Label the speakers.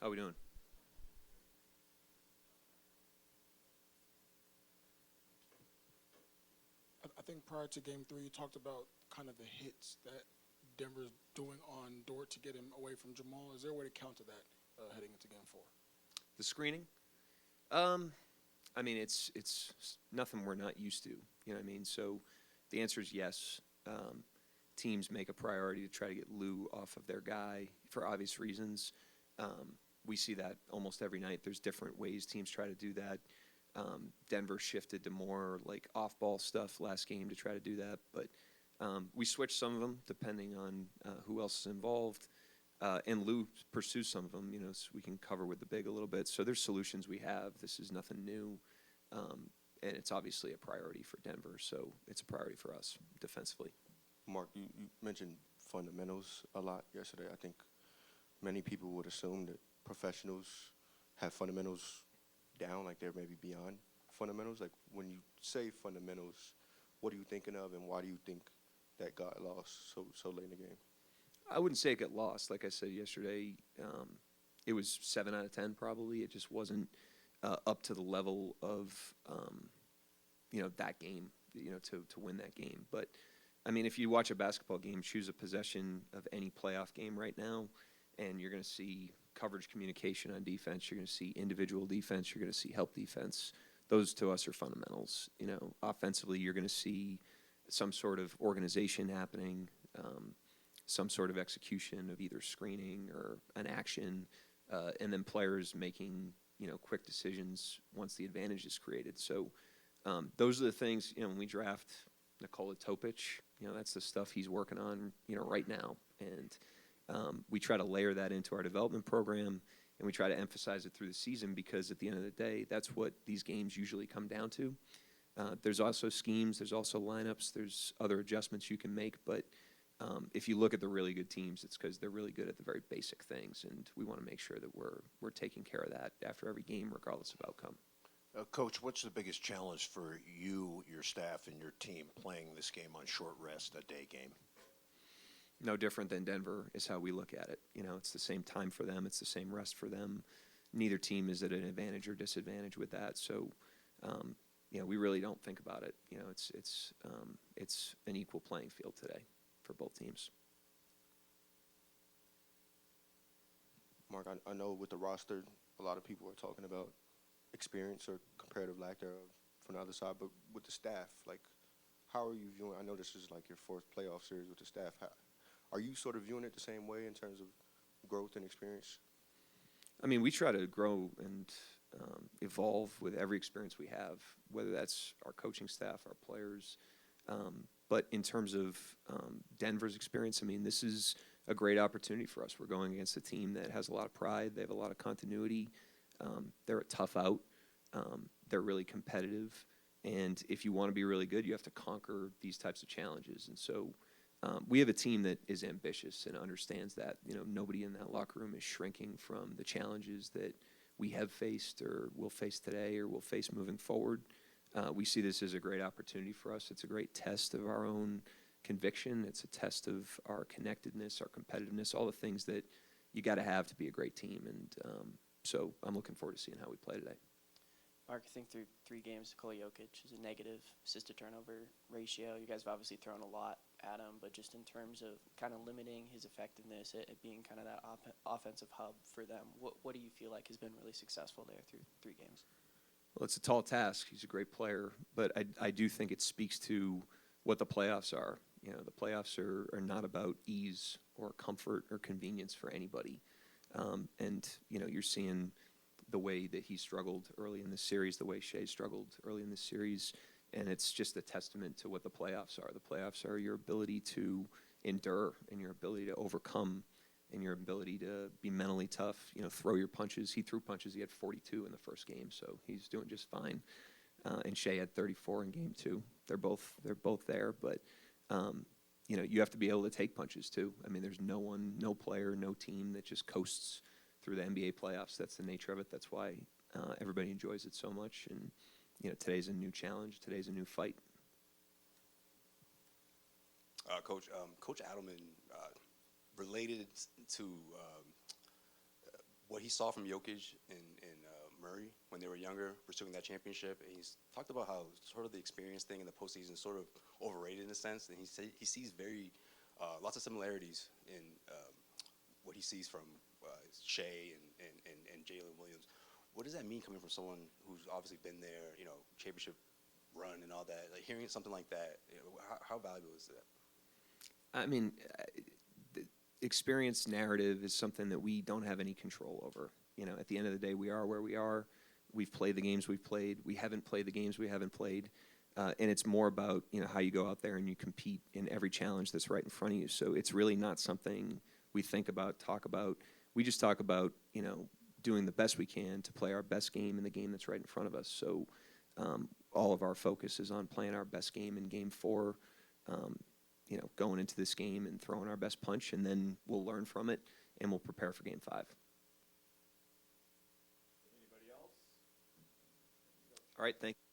Speaker 1: How we doing?
Speaker 2: I think prior to Game 3, you talked about kind of the hits that Denver's doing on Dort to get him away from Jamal. Is there a way to counter that heading into Game 4?
Speaker 1: The screening? Um, I mean, it's nothing we're not used to. You know what I mean? So the answer is yes. Teams make a priority to try to get Lou off of their guy for obvious reasons. We see that almost every night. There's different ways teams try to do that. Denver shifted to more like off-ball stuff last game to try to do that, but we switched some of them depending on who else is involved. And Lou pursues some of them, so we can cover with the big a little bit. So there's solutions we have. This is nothing new, and it's obviously a priority for Denver. So it's a priority for us defensively.
Speaker 3: Mark, you mentioned fundamentals a lot yesterday. I think many people would assume that professionals have fundamentals down, like they're maybe beyond fundamentals. Like when you say fundamentals, what are you thinking of, and why do you think that got lost so late in the game?
Speaker 1: I wouldn't say it got lost. Like I said yesterday, it was 7 out of 10 probably. It just wasn't up to the level of that game, to win that game. But I mean, if you watch a basketball game, choose a possession of any playoff game right now, and you're going to see coverage communication on defense. You're going to see individual defense. You're going to see help defense. Those to us are fundamentals. Offensively, you're going to see some sort of organization happening, some sort of execution of either screening or an action, and then players making quick decisions once the advantage is created. So those are the things. When we draft Nikola Topic, that's the stuff he's working on right now, and we try to layer that into our development program, and we try to emphasize it through the season because at the end of the day, that's what these games usually come down to. There's also schemes, there's also lineups, there's other adjustments you can make, but if you look at the really good teams, it's because they're really good at the very basic things, and we want to make sure that we're taking care of that after every game, regardless of outcome.
Speaker 4: Coach, what's the biggest challenge for you, your staff, and your team playing this game on short rest, a day game?
Speaker 1: No different than Denver is how we look at it. It's the same time for them. It's the same rest for them. Neither team is at an advantage or disadvantage with that. So, we really don't think about it. It's an equal playing field today for both teams.
Speaker 3: Mark, I know with the roster, a lot of people are talking about experience or comparative lack thereof from the other side, but with the staff, like, how are you viewing? I know this is like your fourth playoff series with the staff. Are you sort of viewing it the same way in terms of growth and experience?
Speaker 1: I mean, we try to grow and evolve with every experience we have, whether that's our coaching staff, our players. But in terms of Denver's experience, I mean, this is a great opportunity for us. We're going against a team that has a lot of pride. They have a lot of continuity. They're a tough out. They're really competitive. And if you want to be really good, you have to conquer these types of challenges. And so we have a team that is ambitious and understands that. Nobody in that locker room is shrinking from the challenges that we have faced or will face today or will face moving forward. We see this as a great opportunity for us. It's a great test of our own conviction. It's a test of our connectedness, our competitiveness, all the things that you got to have to be a great team. And so I'm looking forward to seeing how we play today.
Speaker 5: Mark, I think through 3 games, Nikola Jokic is a negative assist-to-turnover ratio. You guys have obviously thrown a lot at him, but just in terms of kind of limiting his effectiveness at being kind of that offensive hub for them, what do you feel like has been really successful there through 3 games?
Speaker 1: Well, it's a tall task. He's a great player, but I do think it speaks to what the playoffs are. The playoffs are not about ease or comfort or convenience for anybody. And you're seeing the way that he struggled early in this series, the way Shea struggled early in this series, and it's just a testament to what the playoffs are. The playoffs are your ability to endure and your ability to overcome and your ability to be mentally tough, throw your punches. He threw punches. He had 42 in the first game, so he's doing just fine. And Shea had 34 in game 2. They're both there, but you have to be able to take punches too. I mean, there's no player, no team that just coasts through the NBA playoffs. That's the nature of it. That's why everybody enjoys it so much. And today's a new challenge. Today's a new fight.
Speaker 6: Coach Adelman related to what he saw from Jokic and Murray when they were younger, pursuing that championship. And he's talked about how sort of the experience thing in the postseason is sort of overrated in a sense. And he sees lots of similarities in what he sees from Shea and Jalen Williams. What does that mean coming from someone who's obviously been there, championship run and all that? Like hearing something like that, how valuable is that?
Speaker 1: I mean, the experience narrative is something that we don't have any control over. At the end of the day, we are where we are. We've played the games we've played. We haven't played the games we haven't played. And it's more about, how you go out there and you compete in every challenge that's right in front of you. So it's really not something we think about, talk about. We just talk about, doing the best we can to play our best game in the game that's right in front of us. So all of our focus is on playing our best game in Game 4, going into this game and throwing our best punch, and then we'll learn from it and we'll prepare for Game 5. Anybody else? All right, thank you.